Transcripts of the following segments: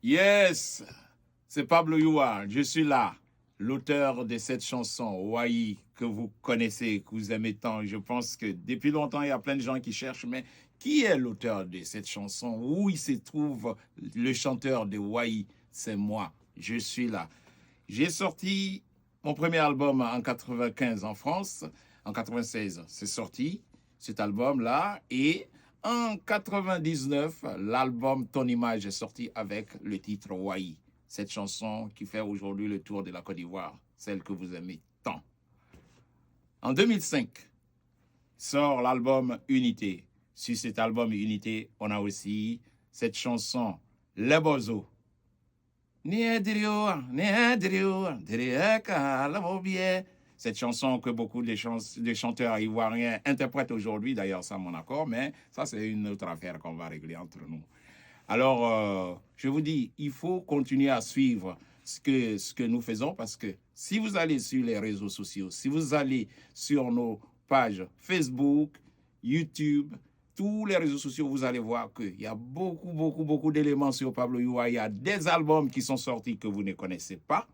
Yes, c'est Pablo Youa, je suis là, l'auteur de cette chanson, Wai, que vous connaissez, que vous aimez tant. Je pense que depuis longtemps, il y a plein de gens qui cherchent, mais qui est l'auteur de cette chanson? Où il se trouve le chanteur de Wai? C'est moi, je suis là. J'ai sorti mon premier album en 95 en France, en 96, c'est sorti, cet album-là, et en 99, l'album Ton Image est sorti avec le titre Wai, cette chanson qui fait aujourd'hui le tour de la Côte d'Ivoire, celle que vous aimez tant. En 2005, sort l'album Unité. Sur cet album Unité, on a aussi cette chanson Les Bozo. Cette chanson que beaucoup de chanteurs ivoiriens interprètent aujourd'hui, d'ailleurs, ça mon accord, mais ça, c'est une autre affaire qu'on va régler entre nous. Alors, je vous dis, il faut continuer à suivre ce que nous faisons parce que si vous allez sur les réseaux sociaux, si vous allez sur nos pages Facebook, YouTube, tous les réseaux sociaux, vous allez voir qu'il y a beaucoup d'éléments sur Pablo Youa. Il y a des albums qui sont sortis que vous ne connaissez pas.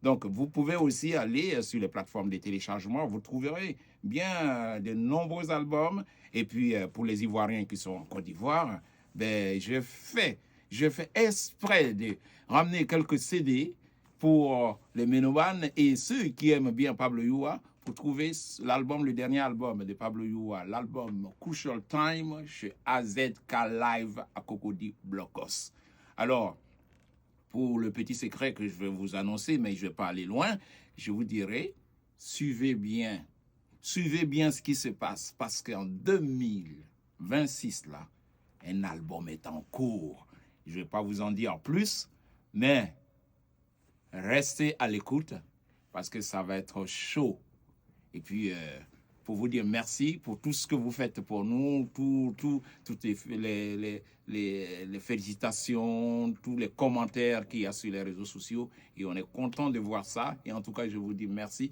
Donc, vous pouvez aussi aller sur les plateformes de téléchargement. Vous trouverez bien de nombreux albums. Et puis, pour les Ivoiriens qui sont en Côte d'Ivoire, ben, je fais exprès de ramener quelques CD pour les ménomanes et ceux qui aiment bien Pablo Youa pour trouver l'album, le dernier album de Pablo Youa, l'album Crucial Time chez AZK Live à Cocody Blocos. Alors, pour le petit secret que je vais vous annoncer, mais je ne vais pas aller loin, je vous dirai, suivez bien ce qui se passe, parce qu'en 2026, là, un album est en cours. Je ne vais pas vous en dire plus, mais restez à l'écoute, parce que ça va être chaud. Et puis, pour vous dire merci pour tout ce que vous faites pour nous, toutes les félicitations, tous les commentaires qu'il y a sur les réseaux sociaux. Et on est content de voir ça. Et en tout cas, je vous dis merci.